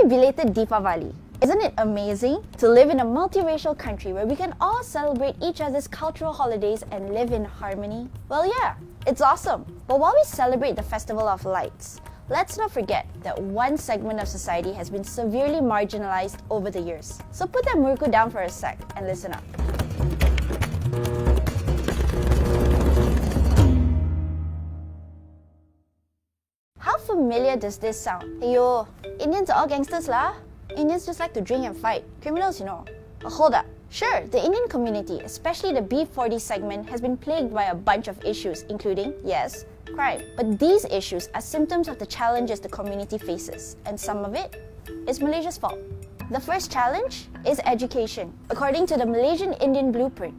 belated Deepavali. Isn't it amazing to live in a multiracial country where we can all celebrate each other's cultural holidays and live in harmony? Well, yeah, it's awesome. But while we celebrate the Festival of Lights, let's not forget that one segment of society has been severely marginalized over the years. So put that murku down for a sec and listen up. How familiar does this sound? Ayo, Indians are all gangsters lah. Indians just like to drink and fight. Criminals, you know. But hold up. Sure, the Indian community, especially the B40 segment, has been plagued by a bunch of issues, including, yes, crime. But these issues are symptoms of the challenges the community faces, and some of it is Malaysia's fault. The first challenge is education. According to the Malaysian Indian Blueprint,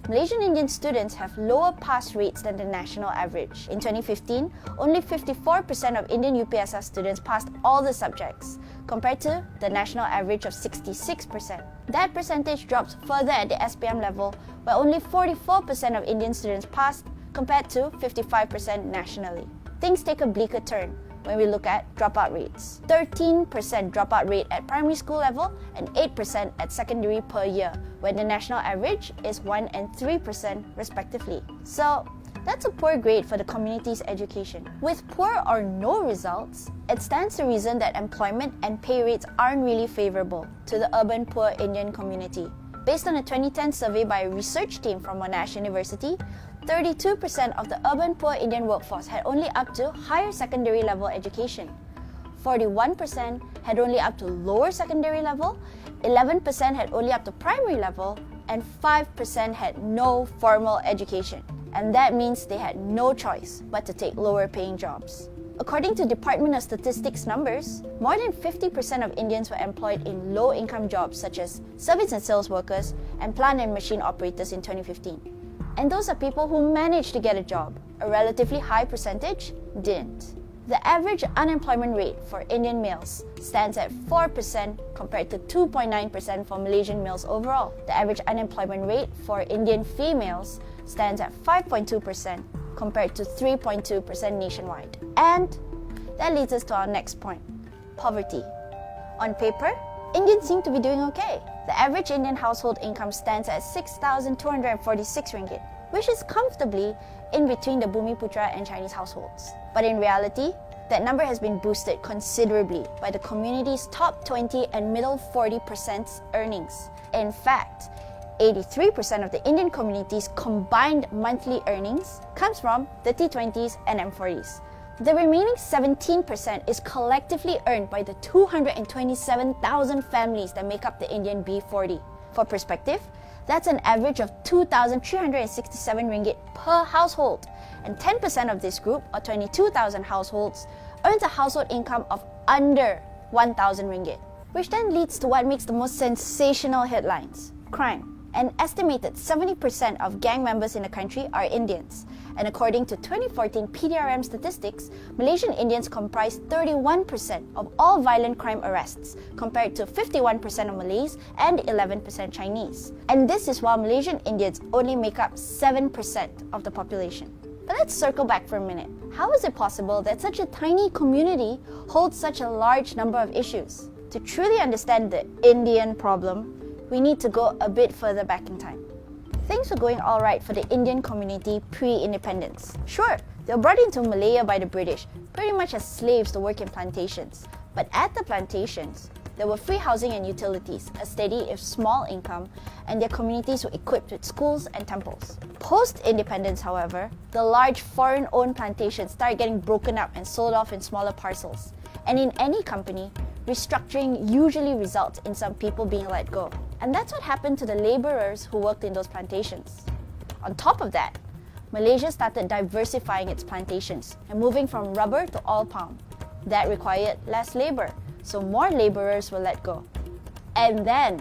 Malaysian Indian students have lower pass rates than the national average. In 2015, only 54% of Indian UPSR students passed all the subjects, compared to the national average of 66%. That percentage drops further at the SPM level, where only 44% of Indian students passed, compared to 55% nationally. Things take a bleaker turn when we look at dropout rates. 13% dropout rate at primary school level and 8% at secondary per year, when the national average is 1 and 3% respectively. So, that's a poor grade for the community's education. With poor or no results, it stands to reason that employment and pay rates aren't really favorable to the urban poor Indian community. Based on a 2010 survey by a research team from Monash University, 32% of the urban poor Indian workforce had only up to higher secondary level education. 41% had only up to lower secondary level, 11% had only up to primary level, and 5% had no formal education. And that means they had no choice but to take lower paying jobs. According to Department of Statistics numbers, more than 50% of Indians were employed in low-income jobs such as service and sales workers and plant and machine operators in 2015. And those are people who managed to get a job. A relatively high percentage didn't. The average unemployment rate for Indian males stands at 4% compared to 2.9% for Malaysian males overall. The average unemployment rate for Indian females stands at 5.2% compared to 3.2% nationwide. And that leads us to our next point, poverty. On paper, Indians seem to be doing okay. The average Indian household income stands at 6,246 ringgit, which is comfortably in between the Bumiputra and Chinese households. But in reality, that number has been boosted considerably by the community's top 20 and middle 40% earnings. In fact, 83% of the Indian community's combined monthly earnings comes from the T20s and M40s. The remaining 17% is collectively earned by the 227,000 families that make up the Indian B40. For perspective, that's an average of 2,367 ringgit per household, and 10% of this group, or 22,000 households, earns a household income of under 1,000 ringgit. Which then leads to what makes the most sensational headlines: crime. An estimated 70% of gang members in the country are Indians, and according to 2014 PDRM statistics, Malaysian Indians comprise 31% of all violent crime arrests, compared to 51% of Malays and 11% Chinese. And this is while Malaysian Indians only make up 7% of the population. But let's circle back for a minute. How is it possible that such a tiny community holds such a large number of issues? To truly understand the Indian problem, we need to go a bit further back in time. Things were going alright for the Indian community pre-independence. Sure, they were brought into Malaya by the British, pretty much as slaves to work in plantations. But at the plantations, there were free housing and utilities, a steady if small income, and their communities were equipped with schools and temples. Post-independence, however, the large foreign-owned plantations started getting broken up and sold off in smaller parcels. And in any company, restructuring usually results in some people being let go. And that's what happened to the labourers who worked in those plantations. On top of that, Malaysia started diversifying its plantations and moving from rubber to all palm. That required less labour, so more labourers were let go. And then,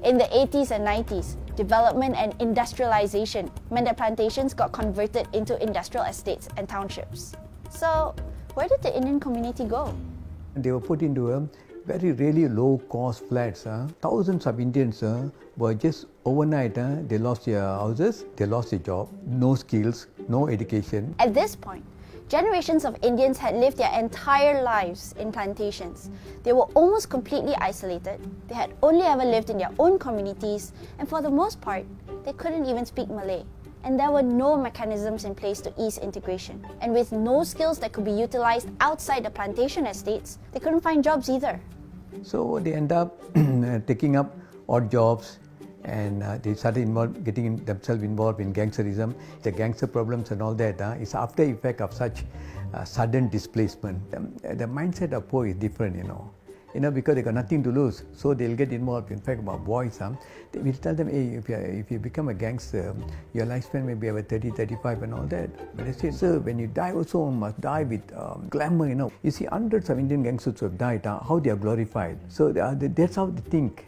in the 80s and 90s, development and industrialization meant that plantations got converted into industrial estates and townships. So, where did the Indian community go? They were put into a very really low-cost flats. Thousands of Indians were just overnight, they lost their houses, they lost their job, no skills, no education. At this point, Generations of Indians had lived their entire lives in plantations. They were almost completely isolated. They had only ever lived in their own communities, and for the most part, they couldn't even speak Malay. And there were no mechanisms in place to ease integration. And with no skills that could be utilized outside the plantation estates, they couldn't find jobs either. So they end up taking up odd jobs, and they started getting themselves involved in gangsterism. The gangster problems and all that is after effect of such sudden displacement. The mindset of poor is different, because they got nothing to lose, so they'll get involved. In fact, about boys, we tell them, hey, if you become a gangster, your lifespan may be about 30, 35 and all that. But they say, sir, when you die also must die with glamour, You see, hundreds of Indian gangsters who have died, how they are glorified. So that's how they think,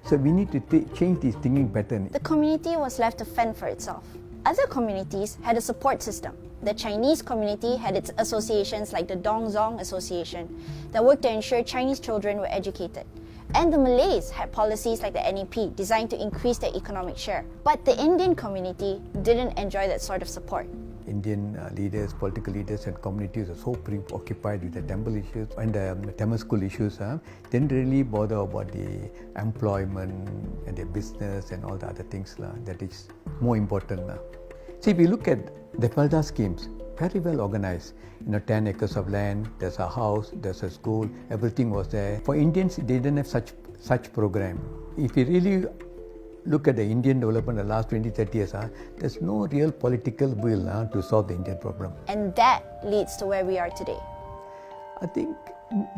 So we need to change this thinking pattern. The community was left to fend for itself. Other communities had a support system. The Chinese community had its associations like the Dongzong Association that worked to ensure Chinese children were educated. And the Malays had policies like the NEP designed to increase their economic share. But the Indian community didn't enjoy that sort of support. Indian leaders, political leaders and communities are so preoccupied with the temple issues and the Tamil school issues, didn't really bother about the employment and the business and all the other things that is more important. See, if you look at the Felda schemes, very well organized. 10 acres of land, there's a house, there's a school, everything was there. For Indians, they didn't have such program. If you really look at the Indian development in the last 20-30 years, there's no real political will to solve the Indian problem. And that leads to where we are today. I think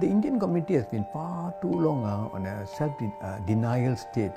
the Indian community has been far too long on a self-denial state,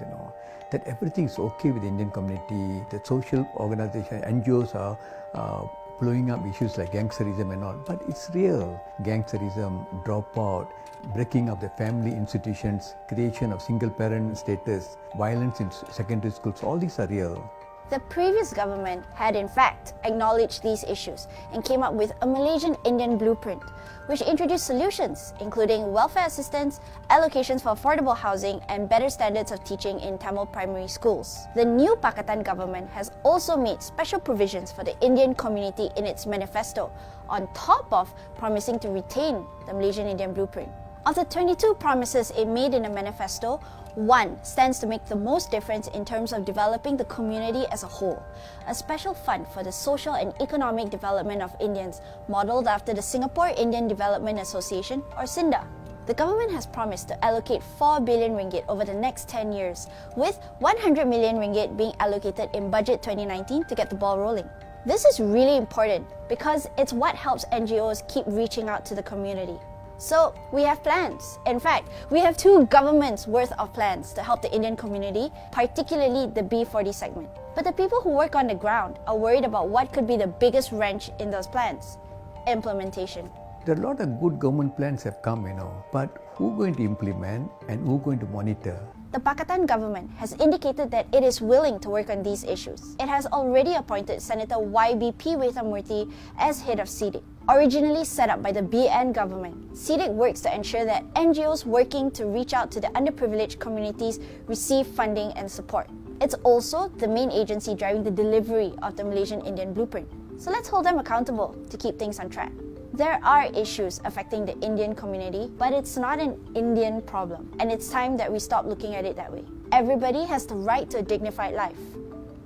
that everything is okay with the Indian community, the social organization, NGOs are blowing up issues like gangsterism and all. But it's real. Gangsterism, dropout, breaking of the family institutions, creation of single-parent status, violence in secondary schools, all these are real. The previous government had in fact acknowledged these issues and came up with a Malaysian Indian blueprint, which introduced solutions including welfare assistance, allocations for affordable housing, and better standards of teaching in Tamil primary schools. The new Pakatan government has also made special provisions for the Indian community in its manifesto, on top of promising to retain the Malaysian Indian blueprint. Of the 22 promises it made in the manifesto, one stands to make the most difference in terms of developing the community as a whole. A special fund for the social and economic development of Indians, modelled after the Singapore Indian Development Association, or SINDA. The government has promised to allocate 4 billion ringgit over the next 10 years, with 100 million ringgit being allocated in Budget 2019 to get the ball rolling. This is really important because it's what helps NGOs keep reaching out to the community. So, we have plans. In fact, we have 2 governments worth of plans to help the Indian community, particularly the B40 segment. But the people who work on the ground are worried about what could be the biggest wrench in those plans: implementation. There are a lot of good government plans have come, but who's going to implement and who's going to monitor? The Pakatan government has indicated that it is willing to work on these issues. It has already appointed Senator YBP Wethamurthy as head of SIDIC. Originally set up by the BN government, SIDIC works to ensure that NGOs working to reach out to the underprivileged communities receive funding and support. It's also the main agency driving the delivery of the Malaysian Indian blueprint. So let's hold them accountable to keep things on track. There are issues affecting the Indian community, but it's not an Indian problem, and it's time that we stop looking at it that way. Everybody has the right to a dignified life,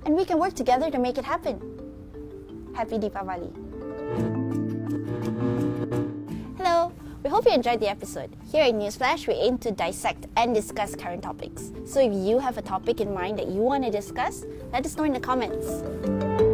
and we can work together to make it happen. Happy Deepavali. Hello, we hope you enjoyed the episode. Here at Newsflash, we aim to dissect and discuss current topics. So if you have a topic in mind that you want to discuss, let us know in the comments.